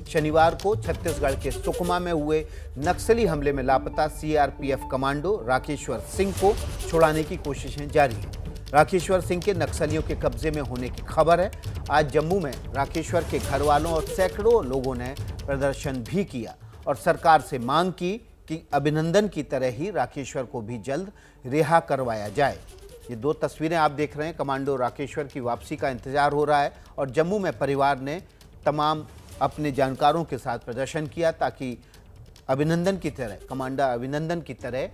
शनिवार को छत्तीसगढ़ के सुकमा में हुए नक्सली हमले में लापता सीआरपीएफ कमांडो राकेश्वर सिंह को छुड़ाने की कोशिशें जारी हैं। राकेश्वर सिंह के नक्सलियों के कब्जे में होने की खबर है। आज जम्मू में राकेश्वर के घर वालों और सैकड़ों लोगों ने प्रदर्शन भी किया और सरकार से मांग की कि अभिनंदन की तरह ही राकेश्वर को भी जल्द रिहा करवाया जाए। ये दो तस्वीरें आप देख रहे हैं। कमांडो राकेश्वर की वापसी का इंतजार हो रहा है और जम्मू में परिवार ने तमाम अपने जानकारों के साथ प्रदर्शन किया ताकि अभिनंदन की तरह, कमांडर अभिनंदन की तरह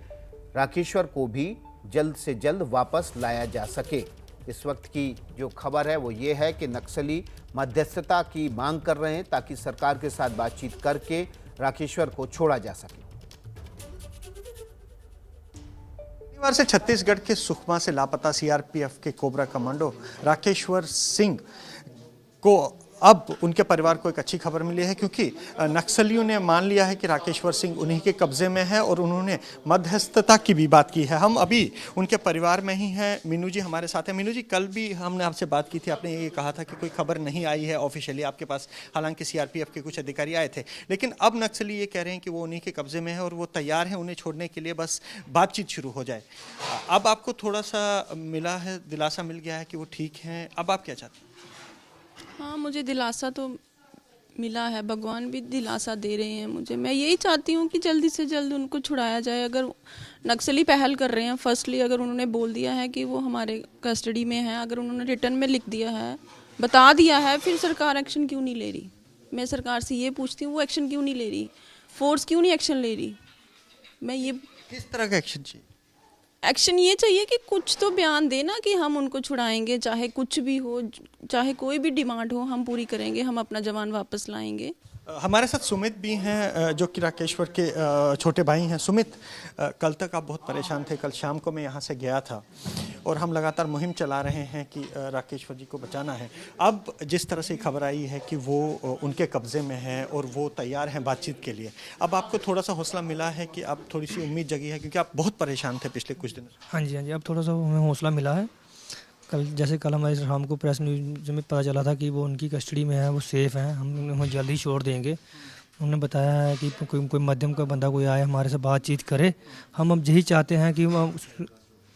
राकेश्वर को भी जल्द से जल्द वापस लाया जा सके। इस वक्त की जो खबर है वो ये है कि नक्सली मध्यस्थता की मांग कर रहे हैं ताकि सरकार के साथ बातचीत करके राकेश्वर को छोड़ा जा सके। शनिवार से छत्तीसगढ़ के सुकमा से लापता सीआरपीएफ के कोबरा कमांडो राकेश्वर सिंह को अब उनके परिवार को एक अच्छी खबर मिली है, क्योंकि नक्सलियों ने मान लिया है कि राकेश्वर सिंह उन्हीं के कब्जे में है और उन्होंने मध्यस्थता की भी बात की है। हम अभी उनके परिवार में ही हैं। मीनू जी हमारे साथ हैं। मीनू जी, कल भी हमने आपसे बात की थी, आपने ये कहा था कि कोई खबर नहीं आई है ऑफिशियली आपके पास, हालांकि सीआरपीएफ के कुछ अधिकारी आए थे, लेकिन अब नक्सली ये कह रहे हैं कि वो उन्हीं के कब्जे में है और वो तैयार हैं उन्हें छोड़ने के लिए, बस बातचीत शुरू हो जाए। अब आपको थोड़ा सा मिला है, दिलासा मिल गया है कि वो ठीक हैं, अब आप क्या चाहते हैं? हाँ, मुझे दिलासा तो मिला है, भगवान भी दिलासा दे रहे हैं मुझे। मैं यही चाहती हूँ कि जल्दी से जल्द उनको छुड़ाया जाए। अगर नक्सली पहल कर रहे हैं, फर्स्टली अगर उन्होंने बोल दिया है कि वो हमारे कस्टडी में है, अगर उन्होंने रिटर्न में लिख दिया है, बता दिया है, फिर सरकार एक्शन क्यों नहीं ले रही? मैं सरकार से ये पूछती हूँ, वो एक्शन क्यों नहीं ले रही? फोर्स क्यों नहीं एक्शन ले रही? मैं ये किस तरह का एक्शन चाहिए? एक्शन ये चाहिए कि कुछ तो बयान देना कि हम उनको छुड़ाएंगे, चाहे कुछ भी हो, चाहे कोई भी डिमांड हो, हम पूरी करेंगे, हम अपना जवान वापस लाएंगे। हमारे साथ सुमित भी हैं, जो कि राकेश्वर के छोटे भाई हैं। सुमित, कल तक आप बहुत परेशान थे। कल शाम को मैं यहाँ से गया था और हम लगातार मुहिम चला रहे हैं कि राकेश्वर जी को बचाना है। अब जिस तरह से खबर आई है कि वो उनके कब्जे में है और वो तैयार हैं बातचीत के लिए, अब आपको थोड़ा सा हौसला मिला है कि अब थोड़ी सी उम्मीद जगी है, क्योंकि आप बहुत परेशान थे पिछले कुछ दिनों से? हाँ जी, अब थोड़ा सा हमें हौसला मिला है। कल हमारे शाम को प्रेस न्यूज़ में पता चला था कि वो उनकी कस्टडी में है, वो सेफ़ हैं, हम उन्हें जल्दी छोड़ देंगे। उन्होंने बताया है कि कोई मध्यम का बंदा कोई आए हमारे से बातचीत करे। हम अब यही चाहते हैं कि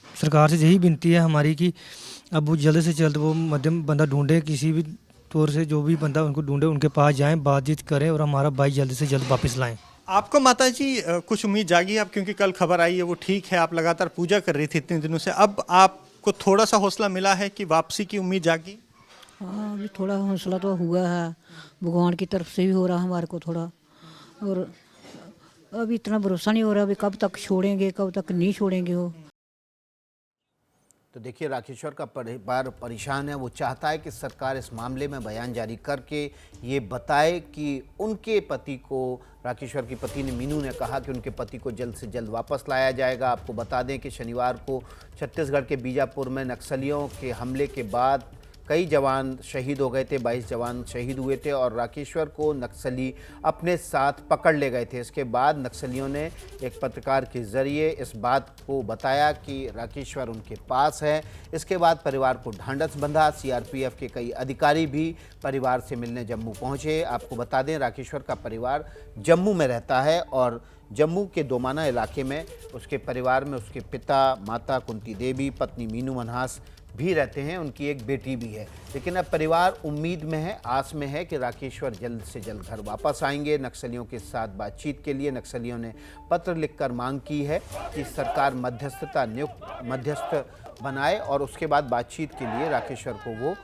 सरकार से यही विनती है हमारी कि अब वो जल्द से जल्द वो मध्यम बंदा ढूंढे, किसी भी तौर से जो भी बंदा उनको ढूंढे, उनके पास जाएँ, बातचीत करें और हमारा भाई जल्द से जल्द वापस लाएँ। आपको माता जी कुछ उम्मीद जागी अब, क्योंकि कल खबर आई है वो ठीक है, आप लगातार पूजा कर रही थी इतने दिनों से, अब आपको थोड़ा सा हौसला मिला है कि वापसी की उम्मीद जागी? हाँ, अभी थोड़ा हौसला तो हुआ है, भगवान की तरफ से भी हो रहा हमारे को थोड़ा, और अभी इतना भरोसा नहीं हो रहा अभी कब तक छोड़ेंगे, कब तक नहीं छोड़ेंगे वो। तो देखिए, राकेश्वर का परिवार परेशान है। वो चाहता है कि सरकार इस मामले में बयान जारी करके ये बताए कि उनके पति को, राकेश्वर की पत्नी ने, मीनू ने कहा कि उनके पति को जल्द से जल्द वापस लाया जाएगा। आपको बता दें कि शनिवार को छत्तीसगढ़ के बीजापुर में नक्सलियों के हमले के बाद कई जवान शहीद हो गए थे, 22 जवान शहीद हुए थे और राकेश्वर को नक्सली अपने साथ पकड़ ले गए थे। इसके बाद नक्सलियों ने एक पत्रकार के ज़रिए इस बात को बताया कि राकेश्वर उनके पास है। इसके बाद परिवार को ढांढस बंधा। सीआरपीएफ के कई अधिकारी भी परिवार से मिलने जम्मू पहुंचे। आपको बता दें, राकेश्वर का परिवार जम्मू में रहता है और जम्मू के दोमाना इलाके में उसके परिवार में उसके पिता, माता कुंती देवी, पत्नी मीनू मनहास भी रहते हैं, उनकी एक बेटी भी है। लेकिन अब परिवार उम्मीद में है, आस में है कि राकेश्वर जल्द से जल्द घर वापस आएंगे। नक्सलियों के साथ बातचीत के लिए नक्सलियों ने पत्र लिखकर मांग की है कि सरकार मध्यस्थ बनाए और उसके बाद बातचीत के लिए राकेश्वर को वो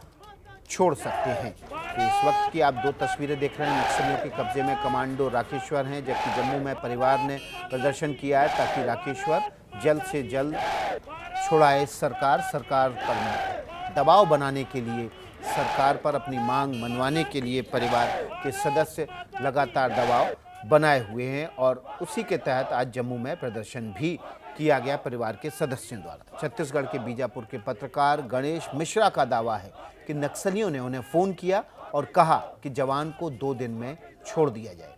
छोड़ सकते हैं। तो इस वक्त की आप दो तस्वीरें देख रहे हैं। नक्सलियों के कब्जे में कमांडो राकेश्वर हैं, जबकि जम्मू में परिवार ने प्रदर्शन किया है ताकि राकेश्वर जल्द से जल्द छुड़ाए। सरकार पर दबाव बनाने के लिए, सरकार पर अपनी मांग मनवाने के लिए परिवार के सदस्य लगातार दबाव बनाए हुए हैं और उसी के तहत आज जम्मू में प्रदर्शन भी किया गया परिवार के सदस्यों द्वारा। छत्तीसगढ़ के बीजापुर के पत्रकार गणेश मिश्रा का दावा है कि नक्सलियों ने उन्हें फ़ोन किया और कहा कि जवान को 2 दिन में छोड़ दिया जाए।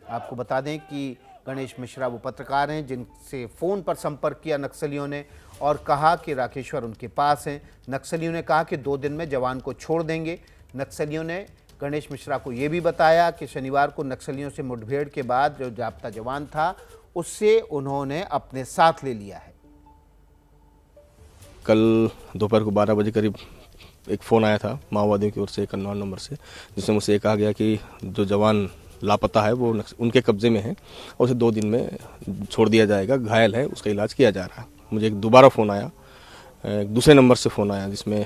आपको बता दें कि गणेश मिश्रा वो पत्रकार हैं जिनसे फ़ोन पर संपर्क किया नक्सलियों ने और कहा कि राकेश्वर उनके पास हैं। नक्सलियों ने कहा कि 2 दिन में जवान को छोड़ देंगे। नक्सलियों ने गणेश मिश्रा को ये भी बताया कि शनिवार को नक्सलियों से मुठभेड़ के बाद जो जाब्ता जवान था उससे उन्होंने अपने साथ ले लिया है। कल दोपहर को 12 बजे करीब एक फ़ोन आया था माओवादियों की ओर से, एक अननोन नंबर से, जिसमें मुझसे ये कहा गया कि जो जवान लापता है वो उनके कब्जे में है और उसे 2 दिन में छोड़ दिया जाएगा, घायल है, उसका इलाज किया जा रहा है। मुझे एक दोबारा फ़ोन आया, एक दूसरे नंबर से फ़ोन आया जिसमें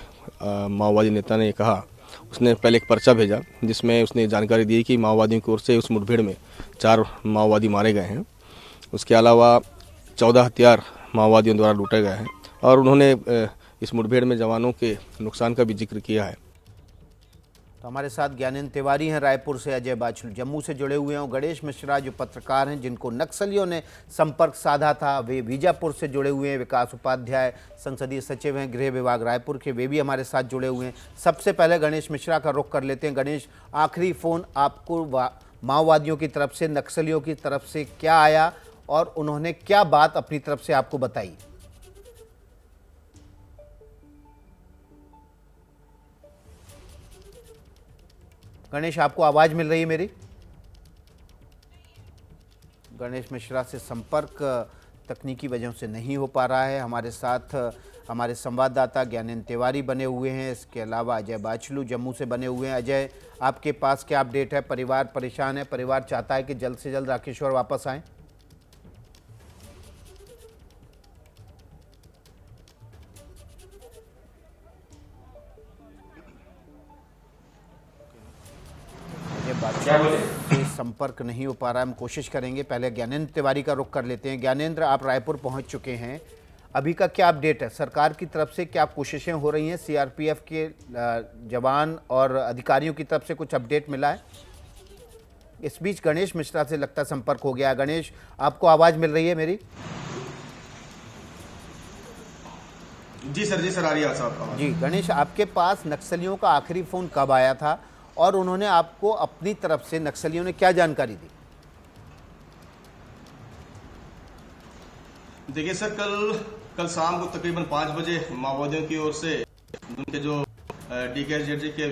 माओवादी नेता ने कहा, उसने पहले एक पर्चा भेजा जिसमें उसने जानकारी दी कि माओवादियों की ओर से उस मुठभेड़ में 4 माओवादी मारे गए हैं। उसके अलावा 14 हथियार माओवादियों द्वारा लूटे गए हैं और उन्होंने इस मुठभेड़ में जवानों के नुकसान का भी जिक्र किया है। तो हमारे साथ ज्ञानेंद्र तिवारी हैं रायपुर से, अजय बाछलू जम्मू से जुड़े हुए हैं, गणेश मिश्रा जो पत्रकार हैं जिनको नक्सलियों ने संपर्क साधा था वे बीजापुर से जुड़े हुए हैं, विकास उपाध्याय संसदीय सचिव हैं गृह विभाग रायपुर के, वे भी हमारे साथ जुड़े हुए हैं। सबसे पहले गणेश मिश्रा का रुख कर लेते हैं। गणेश, आखिरी फ़ोन आपको माओवादियों की तरफ से, नक्सलियों की तरफ से क्या आया और उन्होंने क्या बात अपनी तरफ से आपको बताई? गणेश, आपको आवाज मिल रही है मेरी? गणेश मिश्रा से संपर्क तकनीकी वजहों से नहीं हो पा रहा है। हमारे साथ हमारे संवाददाता ज्ञानेंद्र तिवारी बने हुए हैं, इसके अलावा अजय बाछलू जम्मू से बने हुए हैं। अजय, आपके पास क्या अपडेट है? परिवार परेशान है, परिवार चाहता है कि जल्द से जल्द राकेश्वर वापस आए। संपर्क नहीं हो पा रहा है, हम कोशिश करेंगे। पहले ज्ञानेंद्र तिवारी का रुख कर लेते हैं। ज्ञानेंद्र, आप रायपुर पहुंच चुके हैं, अभी का क्या अपडेट है? सरकार की तरफ से क्या कोशिशें हो रही हैं? सीआरपीएफ के जवान और अधिकारियों की तरफ से कुछ अपडेट मिला है? इस बीच गणेश मिश्रा से लगता संपर्क हो गया। गणेश, आपको आवाज मिल रही है मेरी? जी सर, आ रही है साहब। जी गणेश, आपके पास नक्सलियों का आखिरी फ़ोन कब आया था और उन्होंने आपको अपनी तरफ से, नक्सलियों ने क्या जानकारी दी? देखिए सर, कल शाम को तकरीबन 5 बजे माओवादियों की ओर से उनके जो डीकेएसजेड के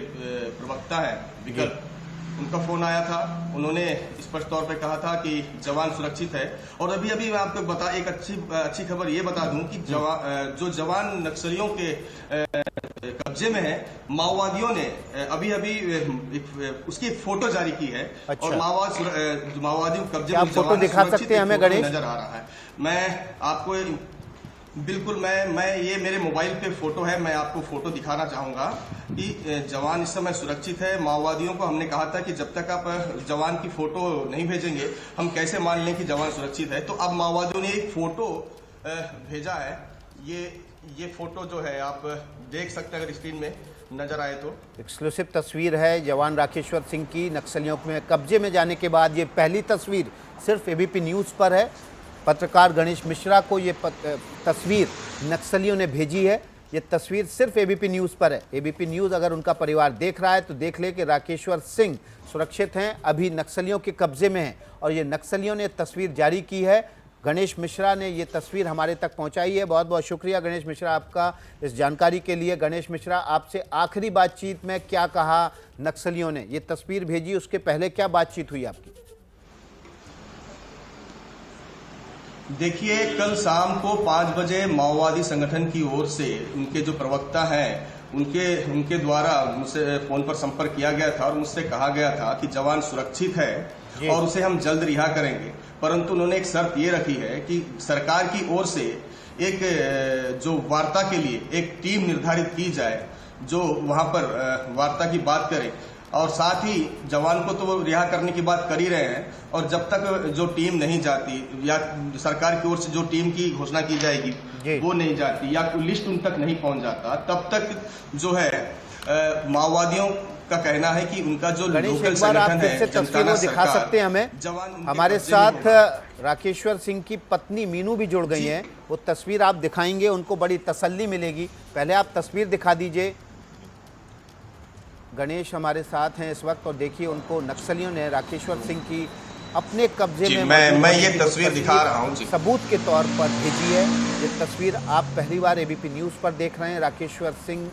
प्रवक्ता है विकल्प, उनका फोन आया था। उन्होंने स्पष्ट तौर पे कहा था कि जवान सुरक्षित है। और अभी मैं आपको एक अच्छी खबर ये बता दूं कि जो जवान नक्सलियों के कब्जे में है, माओवादियों ने अभी उसकी फोटो जारी की है। अच्छा। और माओवादियों के कब्जे में फोटो दिखा सकते हैं हमें गणेश? नजर आ रहा है। मैं आपको बिल्कुल मैं ये मेरे मोबाइल पे फोटो है, मैं आपको फोटो दिखाना चाहूंगा कि जवान इस समय सुरक्षित है। माओवादियों को हमने कहा था कि जब तक आप जवान की फोटो नहीं भेजेंगे हम कैसे मान लें कि जवान सुरक्षित है। तो अब माओवादियों ने एक फोटो भेजा है। ये फोटो जो है आप देख सकते हैं, अगर स्क्रीन में नजर आए तो। एक्सक्लूसिव तस्वीर है जवान राकेश्वर सिंह की नक्सलियों में कब्जे में जाने के बाद। ये पहली तस्वीर सिर्फ एबीपी न्यूज़ पर है। पत्रकार गणेश मिश्रा को ये तस्वीर नक्सलियों ने भेजी है। ये तस्वीर सिर्फ एबीपी न्यूज़ पर है। एबीपी न्यूज़ अगर उनका परिवार देख रहा है तो देख ले कि राकेश्वर सिंह सुरक्षित हैं, अभी नक्सलियों के कब्जे में हैं। और ये नक्सलियों ने तस्वीर जारी की है। गणेश मिश्रा ने ये तस्वीर हमारे तक पहुंचाई है। बहुत बहुत शुक्रिया गणेश मिश्रा आपका इस जानकारी के लिए। गणेश मिश्रा, आपसे आखिरी बातचीत में क्या कहा नक्सलियों ने? ये तस्वीर भेजी, उसके पहले क्या बातचीत हुई आपकी? देखिए, कल शाम को 5 बजे माओवादी संगठन की ओर से उनके जो प्रवक्ता हैं उनके द्वारा मुझसे फोन पर संपर्क किया गया था और मुझसे कहा गया था कि जवान सुरक्षित है और उसे हम जल्द रिहा करेंगे। परंतु उन्होंने एक शर्त ये रखी है कि सरकार की ओर से एक जो वार्ता के लिए एक टीम निर्धारित की जाए जो वहां पर वार्ता की बात करे। और साथ ही जवान को तो वो रिहा करने की बात कर ही रहे हैं, और जब तक जो टीम नहीं जाती या सरकार की ओर से जो टीम की घोषणा की जाएगी वो नहीं जाती या कोई लिस्ट उन तक नहीं पहुंच जाता, तब तक जो है माओवादियों का कहना है कि उनका जो लोकल संगठन है, तस्वीर दिखा सकते हैं हमें? हमारे साथ राकेश्वर सिंह की पत्नी मीनू भी जुड़ गई हैं। वो तस्वीर आप दिखाएंगे, उनको बड़ी तसल्ली मिलेगी। पहले आप तस्वीर दिखा दीजिए। गणेश हमारे साथ हैं इस वक्त और देखिए उनको नक्सलियों ने राकेश्वर सिंह की अपने कब्जे में मैं ये तस्वीर दिखा रहा हूं सबूत के तौर पर भेजी है। ये तस्वीर आप पहली बार एबीपी न्यूज़ पर देख रहे हैं। राकेश्वर सिंह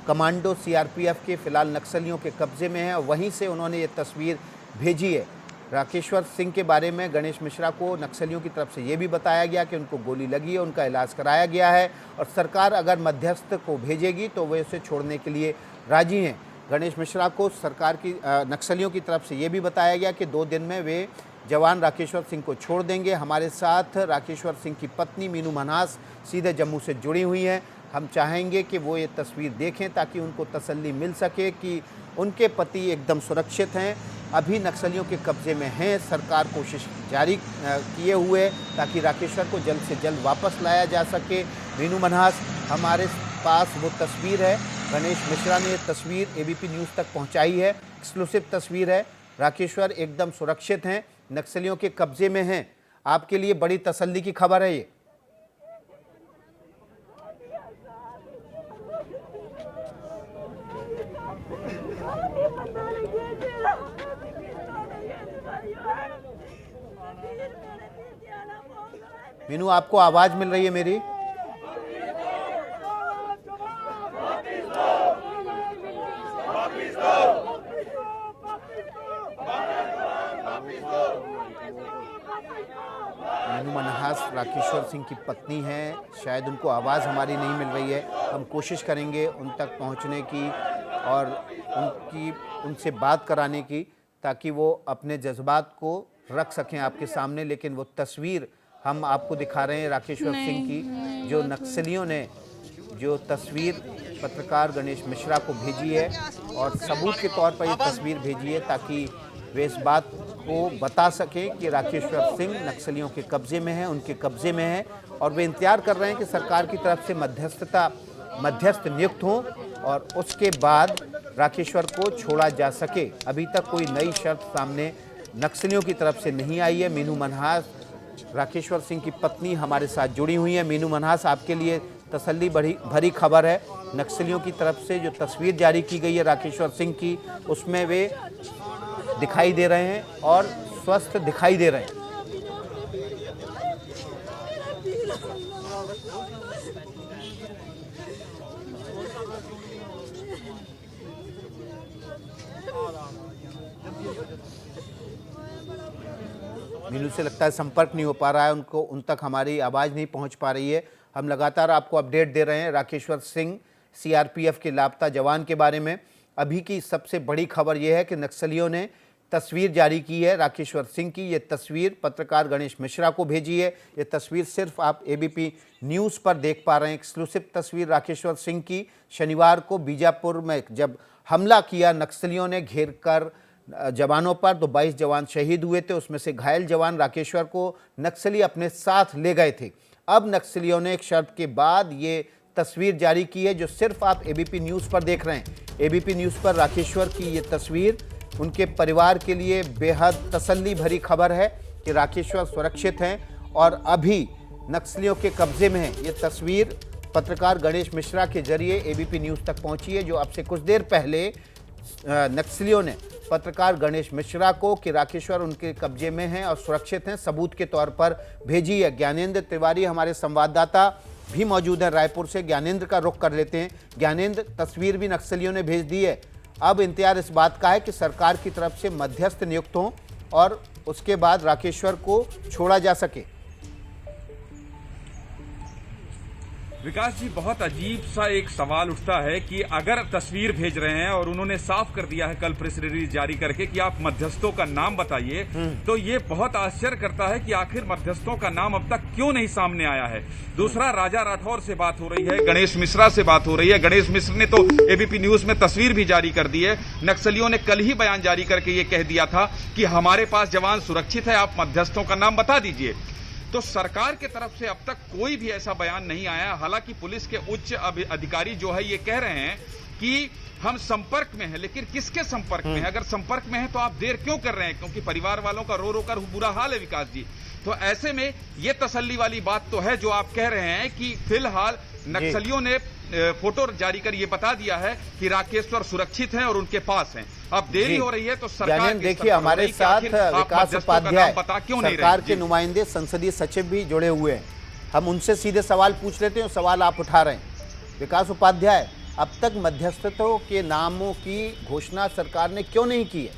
कमांडो सीआरपीएफ के फिलहाल नक्सलियों के कब्जे में है। वहीं से उन्होंने ये तस्वीर भेजी है। राकेश्वर सिंह के बारे में गणेश मिश्रा को नक्सलियों की तरफ से ये भी बताया गया कि उनको गोली लगी है, उनका इलाज कराया गया है और सरकार अगर मध्यस्थ को भेजेगी तो वे उसे छोड़ने के लिए राजी हैं। गणेश मिश्रा को सरकार की नक्सलियों की तरफ से ये भी बताया गया कि 2 दिन में वे जवान राकेश्वर सिंह को छोड़ देंगे। हमारे साथ राकेश्वर सिंह की पत्नी मीनू मन्हास सीधे जम्मू से जुड़ी हुई हैं। हम चाहेंगे कि वो ये तस्वीर देखें ताकि उनको तसल्ली मिल सके कि उनके पति एकदम सुरक्षित हैं, अभी नक्सलियों के कब्जे में हैं। सरकार कोशिश जारी किए हुए ताकि राकेश्वर को जल्द से जल्द वापस लाया जा सके। मीनू मन्हास हमारे पास वो तस्वीर है, गणेश मिश्रा ने ये तस्वीर एबीपी न्यूज़ तक पहुंचाई है। एक्सक्लूसिव तस्वीर है। राकेश्वर एकदम सुरक्षित हैं, नक्सलियों के कब्जे में हैं। आपके लिए बड़ी तसल्ली की खबर है ये। मीनू, आपको आवाज मिल रही है मेरी? मीनू मन्हास राकेश्वर सिंह की पत्नी हैं, शायद उनको आवाज़ हमारी नहीं मिल रही है। हम कोशिश करेंगे उन तक पहुंचने की और उनसे बात कराने की ताकि वो अपने जज्बात को रख सकें आपके सामने। लेकिन वो तस्वीर हम आपको दिखा रहे हैं राकेश्वर सिंह की, जो नक्सलियों ने जो तस्वीर पत्रकार गणेश मिश्रा को भेजी है और सबूत के तौर पर ये तस्वीर भेजी है ताकि वे इस बात को बता सकें कि राकेश्वर सिंह नक्सलियों के कब्जे में है, उनके कब्जे में है और वे इंतजार कर रहे हैं कि सरकार की तरफ से मध्यस्थ नियुक्त हों और उसके बाद राकेश्वर को छोड़ा जा सके। अभी तक कोई नई शर्त सामने नक्सलियों की तरफ से नहीं आई है। मीनू मन्हास राकेश्वर सिंह की पत्नी हमारे साथ जुड़ी हुई है। मीनू मन्हास, आपके लिए तसल्ली भरी खबर है। नक्सलियों की तरफ से जो तस्वीर जारी की गई है राकेश्वर सिंह की, उसमें वे दिखाई दे रहे हैं और स्वस्थ दिखाई दे रहे हैं। मीनू से लगता है संपर्क नहीं हो पा रहा है, उन तक हमारी आवाज़ नहीं पहुंच पा रही है। हम लगातार आपको अपडेट दे रहे हैं राकेश्वर सिंह सीआरपीएफ के लापता जवान के बारे में। अभी की सबसे बड़ी खबर यह है कि नक्सलियों ने तस्वीर जारी की है राकेश्वर सिंह की। ये तस्वीर पत्रकार गणेश मिश्रा को भेजी है। ये तस्वीर सिर्फ आप एबीपी न्यूज़ पर देख पा रहे हैं। एक्सक्लूसिव तस्वीर राकेश्वर सिंह की। शनिवार को बीजापुर में जब हमला किया नक्सलियों ने घेर कर जवानों पर, तो 22 जवान शहीद हुए थे। उसमें से घायल जवान राकेश्वर को नक्सली अपने साथ ले गए थे। अब नक्सलियों ने एक शर्त के बाद ये तस्वीर जारी की है जो सिर्फ आप एबीपी न्यूज़ पर देख रहे हैं। एबीपी न्यूज़ पर राकेश्वर की ये तस्वीर उनके परिवार के लिए बेहद तसल्ली भरी खबर है कि राकेश्वर सुरक्षित हैं और अभी नक्सलियों के कब्जे में है। ये तस्वीर पत्रकार गणेश मिश्रा के जरिए एबीपी न्यूज़ तक पहुंची है, जो अब से कुछ देर पहले नक्सलियों ने पत्रकार गणेश मिश्रा को कि राकेश्वर उनके कब्जे में हैं और सुरक्षित हैं सबूत के तौर पर भेजी है। ज्ञानेंद्र तिवारी हमारे संवाददाता भी मौजूद है रायपुर से। ज्ञानेंद्र का रुख कर लेते हैं। ज्ञानेंद्र, तस्वीर भी नक्सलियों ने भेज दी है। अब इंतजार इस बात का है कि सरकार की तरफ से मध्यस्थ नियुक्त हों और उसके बाद राकेश्वर को छोड़ा जा सके। विकास जी, बहुत अजीब सा एक सवाल उठता है कि अगर तस्वीर भेज रहे हैं और उन्होंने साफ कर दिया है कल प्रेस रिलीज जारी करके कि आप मध्यस्थों का नाम बताइए, तो ये बहुत आश्चर्य करता है कि आखिर मध्यस्थों का नाम अब तक क्यों नहीं सामने आया है। दूसरा, राजा राठौर से बात हो रही है, गणेश मिश्रा से बात हो रही है। गणेश मिश्र ने तो एबीपी न्यूज में तस्वीर भी जारी कर दी है। नक्सलियों ने कल ही बयान जारी करके ये कह दिया था कि हमारे पास जवान सुरक्षित है, आप मध्यस्थों का नाम बता दीजिए। तो सरकार के तरफ से अब तक कोई भी ऐसा बयान नहीं आया। हालांकि पुलिस के उच्च अधिकारी जो है ये कह रहे हैं कि हम संपर्क में हैं, लेकिन किसके संपर्क में है? अगर संपर्क में है तो आप देर क्यों कर रहे हैं? क्योंकि परिवार वालों का रो रो कर बुरा हाल है विकास जी। तो ऐसे में ये तसल्ली वाली बात तो है जो आप कह रहे हैं कि फिलहाल नक्सलियों ने फोटो जारी कर ये बता दिया है कि राकेश्वर सुरक्षित हैं और उनके पास हैं। अब देरी हो रही है तो सरकार देखिए हमारे साथ विकास उपाध्याय सरकार के नुमाइंदे संसदीय सचिव भी जुड़े हुए हैं। हम उनसे सीधे सवाल पूछ लेते हैं, सवाल आप उठा रहे हैं। विकास उपाध्याय, अब तक मध्यस्थों के नामों की घोषणा सरकार ने क्यों नहीं की है?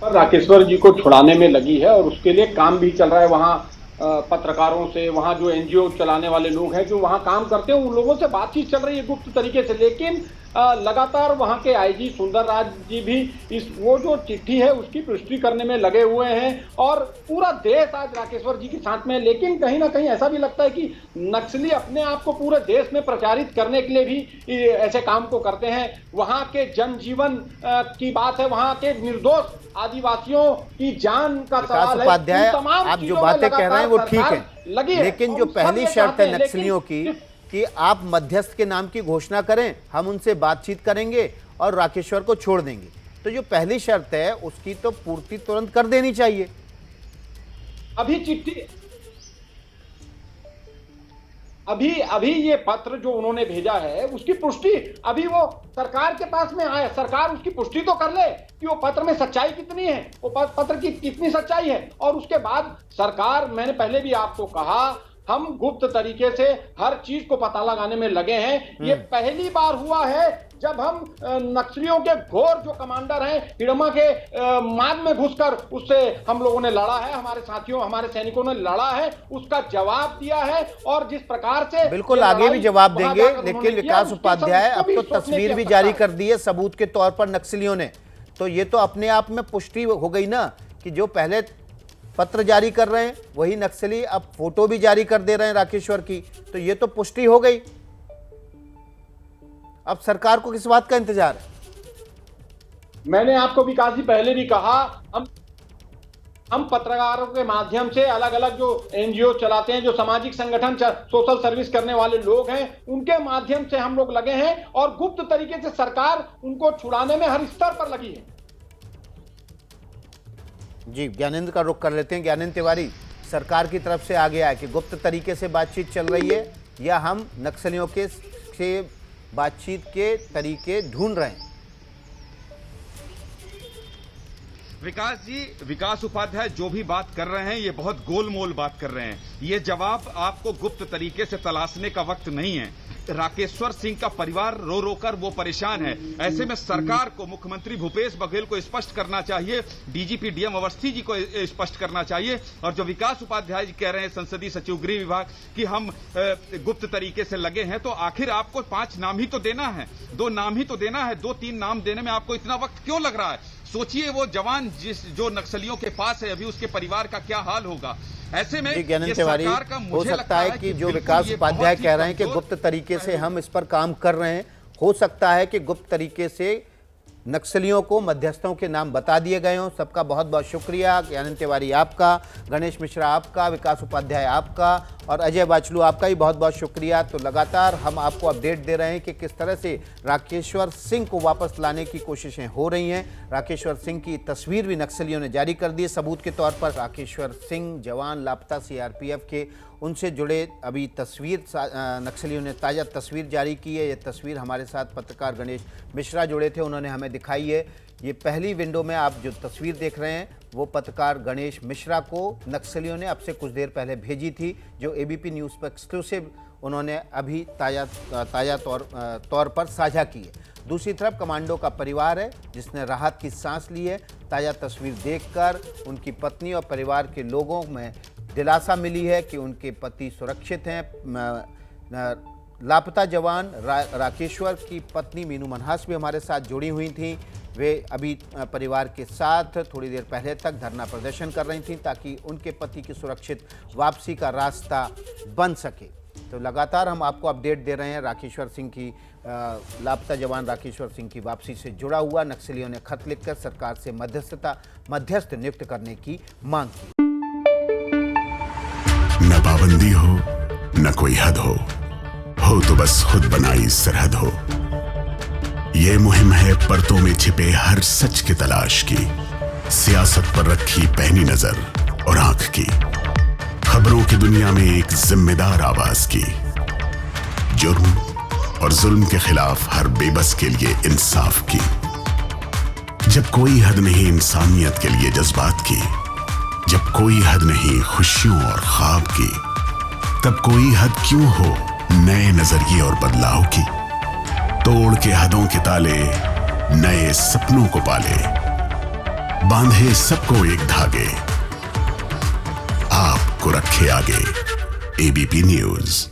पर राकेश्वर जी को छुड़ाने में लगी है और उसके लिए काम भी चल रहा है। वहाँ पत्रकारों से, वहाँ जो एनजीओ चलाने वाले लोग हैं जो वहाँ काम करते हैं, उन लोगों से बातचीत चल रही है गुप्त तरीके से। लेकिन लगातार वहाँ के आईजी सुंदरराज जी भी वो जो चिट्ठी है उसकी पुष्टि करने में लगे हुए हैं और पूरा देश आज राकेश्वर जी के साथ में। लेकिन कहीं ना कहीं ऐसा भी लगता है कि नक्सली अपने आप को पूरे देश में प्रचारित करने के लिए भी ऐसे काम को करते हैं। वहाँ के जनजीवन की बात है, वहाँ के निर्दोष आदिवासियों की जान का सवाल है। उपाध्याय, आप जो बातें कह रहे हैं वो ठीक है, लेकिन जो पहली शर्त है नक्सलियों की कि आप मध्यस्थ के नाम की घोषणा करें, हम उनसे बातचीत करेंगे और राकेश्वर को छोड़ देंगे, तो जो पहली शर्त है उसकी तो पूर्ति तुरंत कर देनी चाहिए। अभी चिट्ठी अभी ये पत्र जो उन्होंने भेजा है उसकी पुष्टि अभी वो सरकार के पास में आया। सरकार उसकी पुष्टि तो कर ले कि वो पत्र में सच्चाई कितनी है, वो पत्र की कितनी सच्चाई है, और उसके बाद सरकार, मैंने पहले भी आपको कहा, हम गुप्त तरीके से हर चीज को पता लगाने में लगे हैं। ये पहली बार हुआ है जब हम नक्सलियों के घोर जो कमांडर हैं हिडमा के माद में घुसकर उससे हम लोगों ने लड़ा है, हमारे साथियों, हमारे सैनिकों ने लड़ा है, उसका जवाब दिया है। और जिस प्रकार से बिल्कुल आगे भी जवाब देंगे, लेकिन विकास उपाध्याय अब तो तस्वीर भी जारी कर दी है सबूत के तौर पर नक्सलियों ने, तो ये तो अपने आप में पुष्टि हो गई ना कि जो पहले पत्र जारी कर रहे हैं वही नक्सली अब फोटो भी जारी कर दे रहे हैं राकेश्वर की, तो ये तो पुष्टि हो गई। अब सरकार को किस बात का इंतजार है? मैंने आपको विकास जी पहले भी कहा, हम पत्रकारों के माध्यम से अलग अलग जो एनजीओ चलाते हैं, जो सामाजिक संगठन, सोशल सर्विस करने वाले लोग हैं, उनके माध्यम से हम लोग लगे हैं और गुप्त तरीके से सरकार उनको छुड़ाने में हर स्तर पर लगी है। जी, ज्ञानेंद्र का रुख कर लेते हैं। ज्ञानेंद्र तिवारी, सरकार की तरफ से आ गया है कि गुप्त तरीके से बातचीत चल रही है या हम नक्सलियों के से बातचीत के तरीके ढूंढ रहे हैं? विकास जी, विकास उपाध्याय जो भी बात कर रहे हैं ये बहुत गोलमोल बात कर रहे हैं। ये जवाब आपको गुप्त तरीके से तलाशने का वक्त नहीं है। राकेश्वर सिंह का परिवार रो रो कर वो परेशान है। ऐसे में सरकार को, मुख्यमंत्री भूपेश बघेल को स्पष्ट करना चाहिए, डीजीपी डीएम अवस्थी जी को स्पष्ट करना चाहिए। और जो विकास उपाध्याय जी कह रहे हैं, संसदीय सचिव गृह विभाग, कि हम गुप्त तरीके से लगे हैं, तो आखिर आपको 5 नाम ही तो देना है, 2 नाम ही तो देना है। 2-3 नाम देने में आपको इतना वक्त क्यों लग रहा है? सोचिए वो जवान जो नक्सलियों के पास है अभी, उसके परिवार का क्या हाल होगा। ऐसे में ज्ञानेंद्र तिवारी, हो सकता है कि जो विकास उपाध्याय कह रहे हैं कि गुप्त तरीके से हम इस पर काम कर रहे हैं, हो सकता है कि गुप्त तरीके से नक्सलियों को मध्यस्थों के नाम बता दिए गए हों। सबका बहुत बहुत शुक्रिया। ज्ञानेंद्र तिवारी आपका, गणेश मिश्रा आपका, विकास उपाध्याय आपका और अजय बाचलू आपका भी बहुत बहुत शुक्रिया। तो लगातार हम आपको अपडेट दे रहे हैं कि किस तरह से राकेश्वर सिंह को वापस लाने की कोशिशें हो रही हैं। राकेश्वर सिंह की तस्वीर भी नक्सलियों ने जारी कर दी है सबूत के तौर पर। राकेश्वर सिंह जवान लापता सीआरपीएफ के, उनसे जुड़े अभी तस्वीर नक्सलियों ने ताज़ा तस्वीर जारी की है। ये तस्वीर हमारे साथ पत्रकार गणेश मिश्रा जुड़े थे, उन्होंने हमें दिखाई है। ये पहली विंडो में आप जो तस्वीर देख रहे हैं वो पत्रकार गणेश मिश्रा को नक्सलियों ने अब से कुछ देर पहले भेजी थी, जो एबीपी न्यूज़ पर एक्सक्लूसिव उन्होंने अभी ताज़ा तौर पर साझा की है। दूसरी तरफ कमांडो का परिवार है जिसने राहत की सांस ली है। ताज़ा तस्वीर देखकर उनकी पत्नी और परिवार के लोगों में दिलासा मिली है कि उनके पति सुरक्षित हैं। लापता जवान राकेश्वर की पत्नी मीनू मनहास भी हमारे साथ जुड़ी हुई थीं। वे अभी परिवार के साथ थोड़ी देर पहले तक धरना प्रदर्शन कर रही थीं ताकि उनके पति की सुरक्षित वापसी का रास्ता बन सके। तो लगातार हम आपको अपडेट दे रहे हैं। राकेश्वर सिंह की लापता जवान राकेश्वर सिंह की वापसी से जुड़ा हुआ नक्सलियों ने खत लिखकर सरकार से मध्यस्थ नियुक्त करने की मांग की। न पाबंदी हो न कोई हद हो तो बस खुद बनाई सरहद हो। ये मुहिम है परतों में छिपे हर सच की तलाश की, सियासत पर रखी पैनी नजर और आंख की, खबरों की दुनिया में एक जिम्मेदार आवाज की, जुर्म और जुल्म के खिलाफ हर बेबस के लिए इंसाफ की। जब कोई हद नहीं इंसानियत के लिए जज्बात की, जब कोई हद नहीं खुशियों और ख्वाब की, तब कोई हद क्यों हो नए नजरिए और बदलाव की। तोड़ के हदों के ताले, नए सपनों को पाले, बांधे सबको एक धागे, आपको रखे आगे। ABP news.